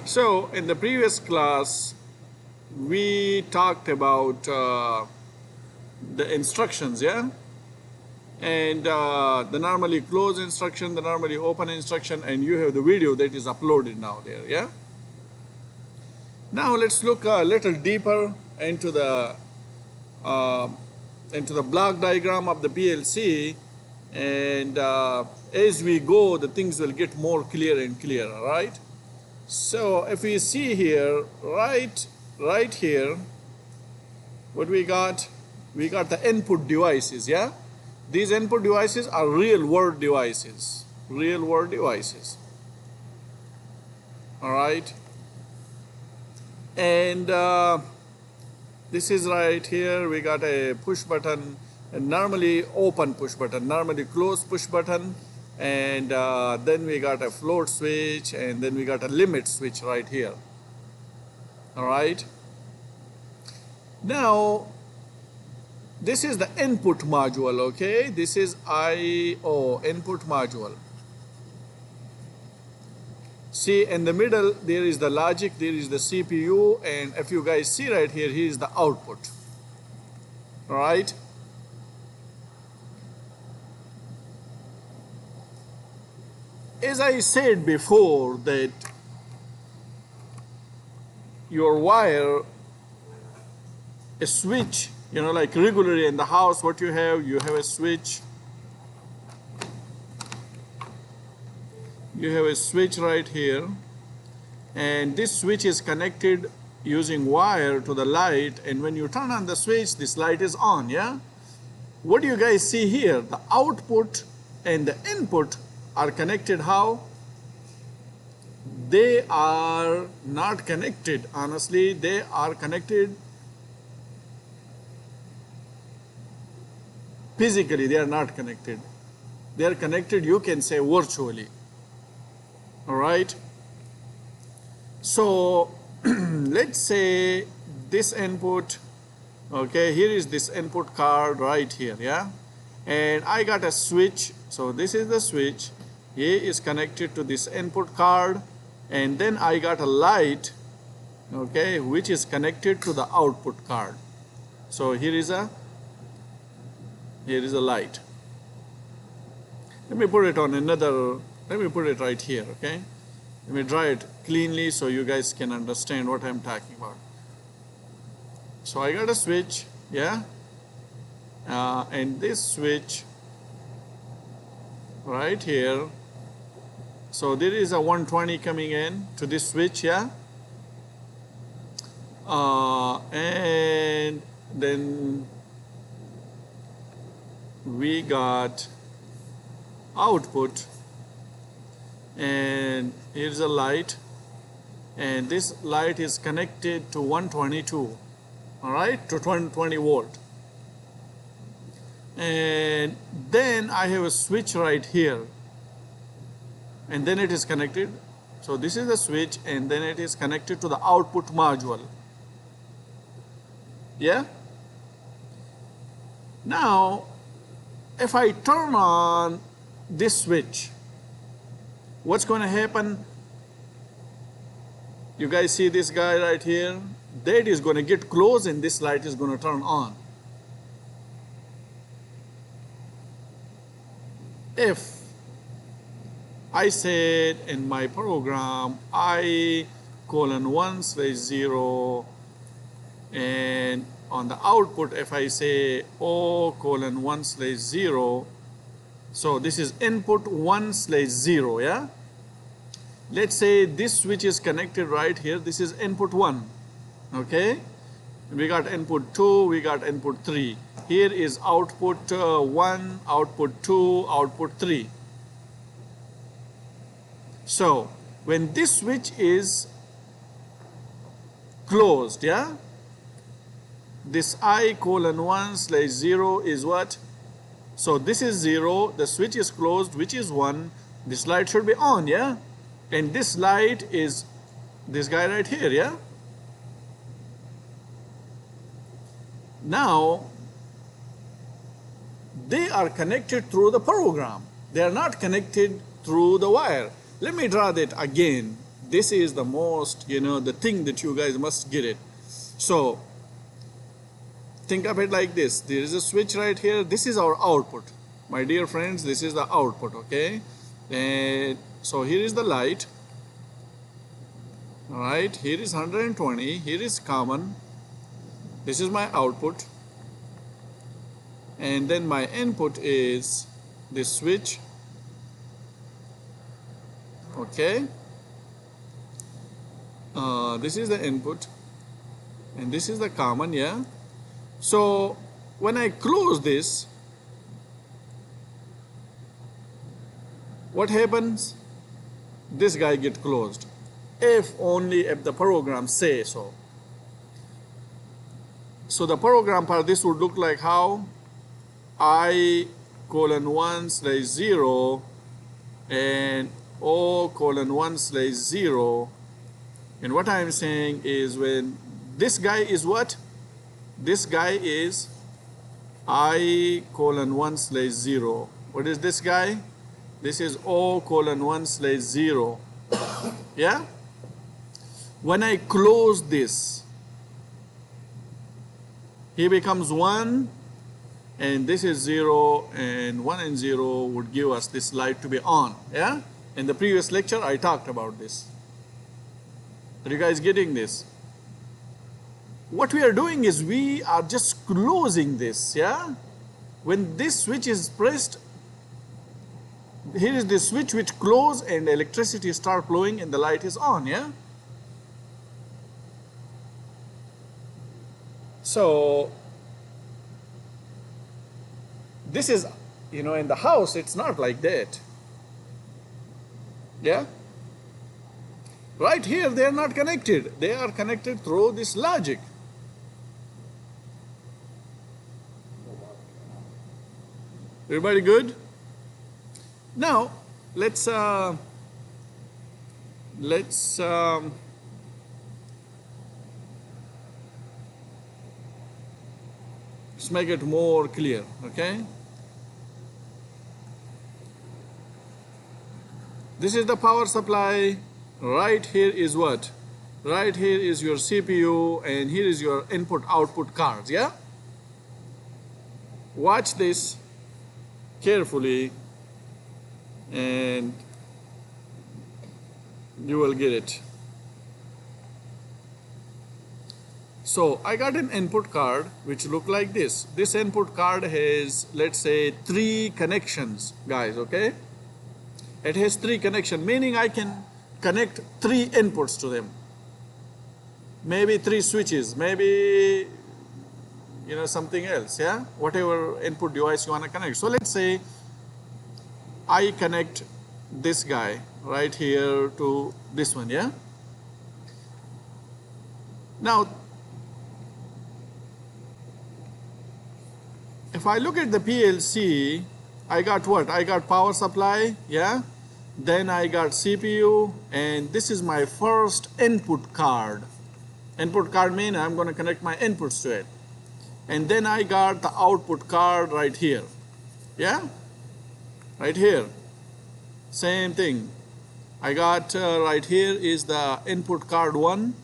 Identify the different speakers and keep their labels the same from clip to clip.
Speaker 1: So in the previous class, we talked about the instructions, yeah? And the normally close instruction, the normally open instruction, and you have the video that is uploaded now there, yeah? Now let's look a little deeper into the block diagram of the PLC, and as we go, the things will get more clear and clearer, right? So if we see here, right here, what we got the input devices, yeah? These input devices are real world devices, all right? And this is right here, we got a push button, a normally open push button, normally closed push button, and then we got a float switch, and then we got a limit switch right here, all right? Now, this is the input module, okay? This is I/O, input module. See, in the middle, there is the logic, there is the CPU, and if you guys see right here, here is the output, all right? As I said before, that your wire, a switch, you know, like regularly in the house, what you have a switch. You have a switch right here, and this switch is connected using wire to the light, and when you turn on the switch, this light is on, yeah? What do you guys see here? The output and the input are connected how? They are not connected, honestly. They are connected physically, they are not connected. They are connected, you can say, virtually. All right? So, let's say this input, okay, here is this input card right here, yeah? And I got a switch, so this is the switch. A is connected to this input card, and then I got a light, okay, which is connected to the output card. So here is a light. Let me put it on another, let me put it right here, okay? Let me draw it cleanly so you guys can understand what I'm talking about. So I got a switch, yeah? And this switch right here, so there is a 120 coming in to this switch, yeah? And then we got output, and here's a light, and this light is connected to 122, all right, to 20 volt. And then I have a switch right here, and then it is connected. So this is the switch, and then it is connected to the output module, yeah? Now, if I turn on this switch, what's going to happen? You guys see this guy right here? That is going to get close, and this light is going to turn on. If I said in my program I:1/0, and on the output, if I say O:1/0, so this is input 1/0, yeah? Let's say this switch is connected right here. This is input 1, okay? We got input 2, we got input 3. Here is output 1, output 2, output 3. So when this switch is closed, yeah? This I:1/0 is what? So this is 0, the switch is closed, which is 1. This light should be on, yeah? And this light is this guy right here, yeah? Now, they are connected through the program. They are not connected through the wire. Let me draw that again. This is the most, the thing that you guys must get it. So think of it like this. There is a switch right here. This is our output. My dear friends, this is the output, okay? And so here is the light. All right, here is 120. Here is common. This is my output. And then my input is this switch. Okay. This is the input. And this is the common, yeah? So when I close this, what happens? This guy get closed. If the program say so. So the program part, this would look like how? I:1/0 and O:1/0. And what I'm saying is when this guy is what? This guy is I:1/0. What is this guy? This is O:1/0. Yeah? When I close this, he becomes 1, and this is 0, and 1 and 0 would give us this light to be on. Yeah? In the previous lecture, I talked about this. Are you guys getting this? What we are doing is we are just closing this. Yeah? When this switch is pressed, here is the switch which close and electricity start flowing and the light is on. Yeah? So this is, in the house, it's not like that. Yeah? Right here, they are not connected. They are connected through this logic. Everybody good? Now, let's make it more clear, okay? This is the power supply. Right here is what? Right here is your CPU, and here is your input-output cards, yeah? Watch this carefully, and you will get it. So I got an input card which look like this. This input card has, let's say, 3 connections, guys, okay? It has 3 connections, meaning I can connect 3 inputs to them. Maybe 3 switches, maybe, something else, yeah? Whatever input device you want to connect. So let's say I connect this guy right here to this one, yeah? Now, if I look at the PLC, I got what? I got power supply, yeah? Then I got CPU, and this is my first input card. Input card means I'm going to connect my inputs to it. And then I got the output card right here, yeah? Right here. Same thing. I got right here is the input card 1,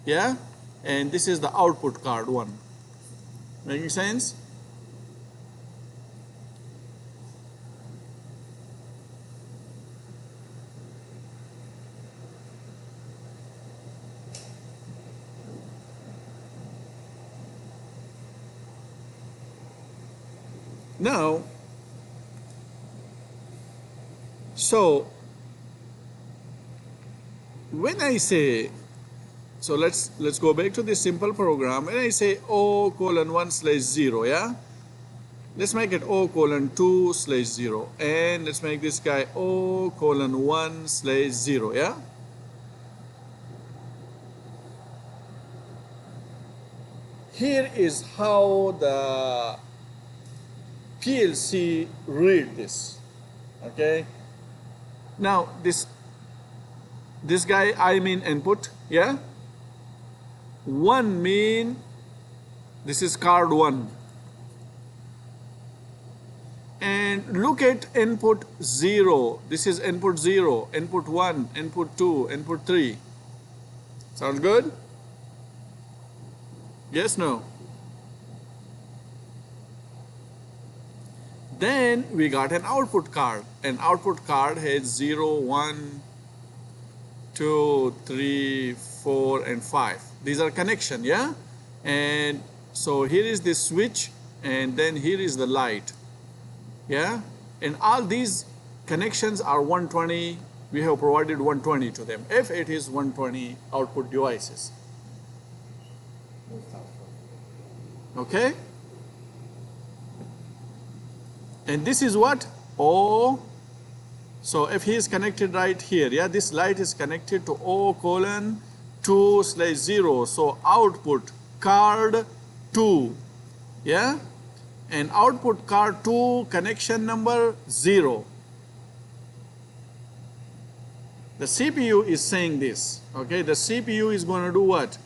Speaker 1: yeah? And this is the output card 1. Making sense? Now, so when I say, so let's go back to this simple program. When I say O:1/0, yeah? Let's make it O:2/0, and let's make this guy O:1/0, yeah? Here is how the PLC read this, okay? Now this guy, I mean input, yeah? 1 mean this is card 1. and look at input 0. This is input 0, input 1, input 2, input 3. Sounds good? Yes, no? Then we got an output card. An output card has 0, 1, 2, 3, 4, and 5. These are connection, yeah? And so here is the switch, and then here is the light, yeah? And all these connections are 120. We have provided 120 to them if it is 120 output devices. Okay? And this is what? O. So if he is connected right here, yeah, this light is connected to O:2/0. So output card 2, yeah? And output card 2 connection number 0. The CPU is saying this, okay? The CPU is going to do what?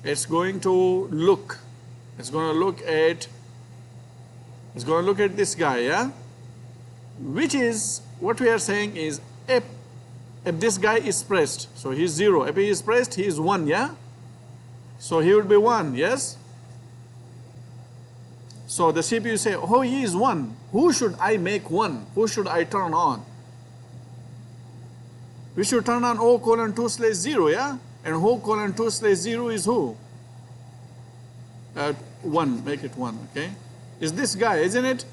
Speaker 1: It's going to look. It's going to look at this guy, yeah? Which is, what we are saying is, if this guy is pressed, so he's 0. If he is pressed, he is 1, yeah? So he would be 1, yes? So the CPU say, oh, he is 1. Who should I make 1? Who should I turn on? We should turn on O:2/0, yeah? And O:2/0 is who? 1, make it 1, okay? Is this guy, isn't it?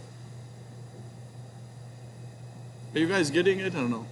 Speaker 1: Are you guys getting it or no?